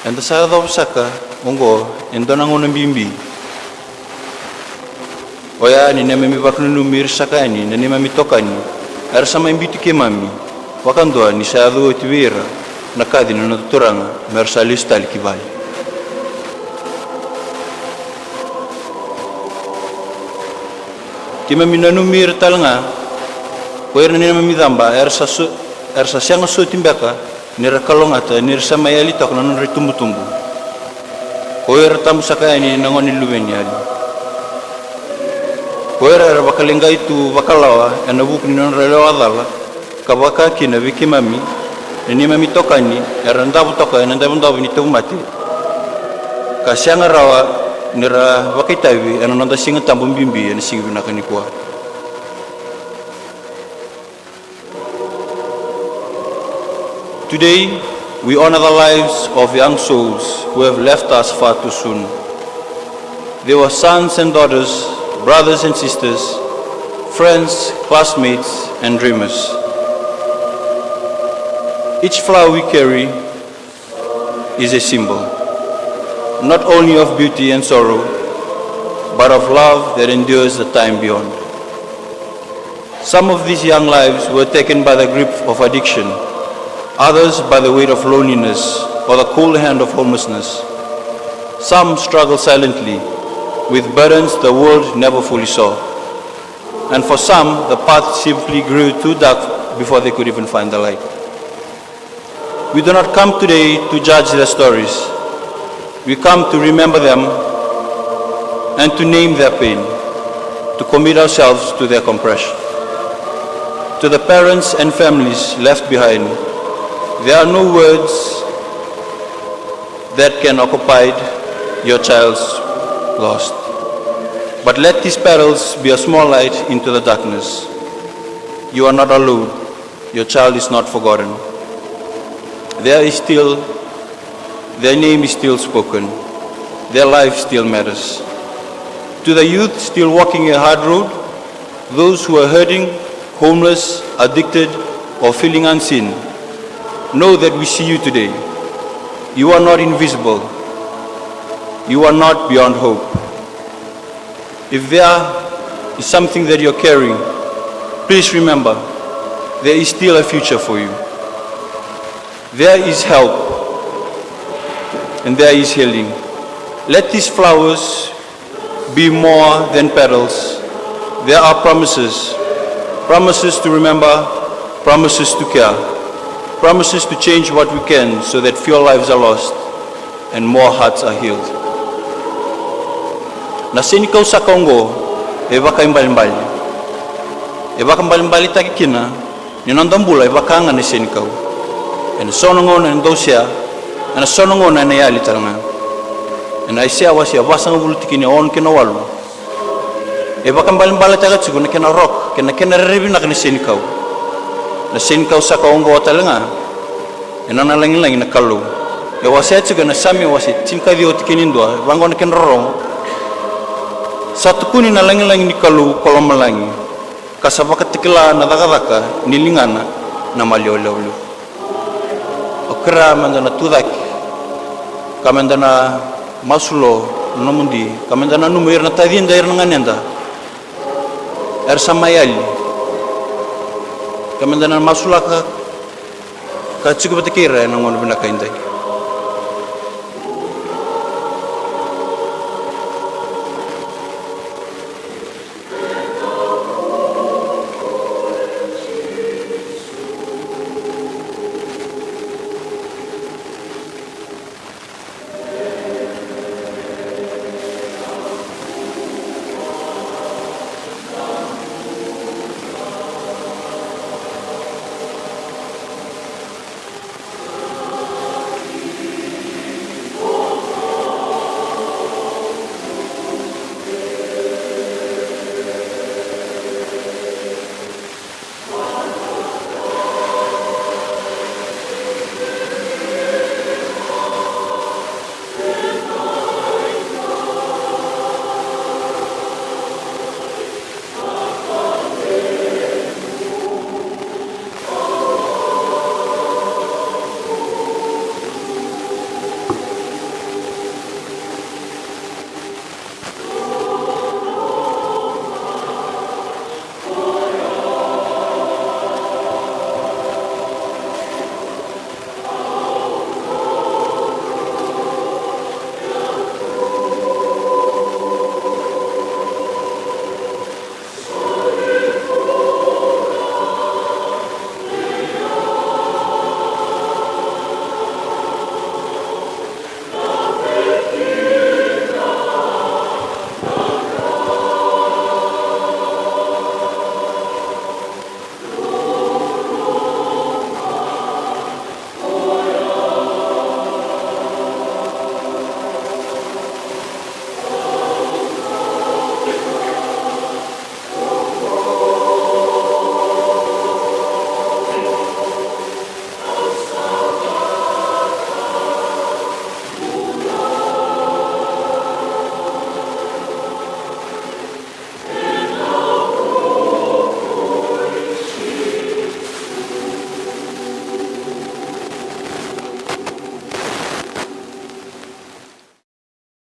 Enda sa daw saka ongo endo nangono bimbi. Oya ni neme mi baknu numir sakani nani mami tokani. Era sama imbitu ke mami. Wakando ni sa do tibira nakadi na turanga mersalis tal kibali. Tima mi nanumir talanga. Koer ni mami damba ersa sianga so timbaka. Nira kalongata nira sama yali tok nanon ritumbu-tumbu. Koer tamu sakani nangoni lubeni ali. Koer era bakalenga itu bakalawa enabuk ni non relewa dala kabaka kina wiki mami ni mami tokani era ndabu toka ndabu ni tumati. Kasianga rawa nira bakitawi enonda singa tambum bimbi en singi binakani kwa. Today, we honor the lives of young souls who have left us far too soon. They were sons and daughters, brothers and sisters, friends, classmates, and dreamers. Each flower we carry is a symbol, not only of beauty and sorrow, but of love that endures the time beyond. Some of these young lives were taken by the grip of addiction, others by the weight of loneliness or the cold hand of homelessness. Some struggle silently with burdens the world never fully saw. And for some, the path simply grew too dark before they could even find the light. We do not come today to judge their stories. We come to remember them and to name their pain, to commit ourselves to their compassion. To the parents and families left behind, there are no words that can occupy your child's lost. But let these perils be a small light into the darkness. You are not alone. Your child is not forgotten. Their name is still spoken. Their life still matters. To the youth still walking a hard road, those who are hurting, homeless, addicted, or feeling unseen, know that we see you today. You are not invisible. You are not beyond hope. If there is something that you're carrying, please remember, there is still a future for you. There is help, and there is healing. Let these flowers be more than petals. There are promises, promises to remember, promises to care, promises to change what we can so that fewer lives are lost and more hearts are healed. Nasini kau sa Congo, eva kaimbali-mbali. Eva kaimbali-mbali takikina, ninondambula eva kanga nasini kau. En sonongona en dosia, en sonongona na yali taranga. En aisia wasia vasanga bulutikini on kena walu. Eva kaimbali-mbali takatsugo na kena rock, kena revi na nasini kau. Na sin kau sa Congo watalenga enana langi na kalu e wasia tsuga na sami wasi tinka dio tikinindwa bangon ken rorong satu kuni na langi ni kalu kolom langi kasabaka tikila na daka nilingana na maliolewlu okra mandana tudak kamandana masulo nomundi kamandana numir na tadinda irnganenda ersamayali kamandana masula ka chikubata kira nangon binakainday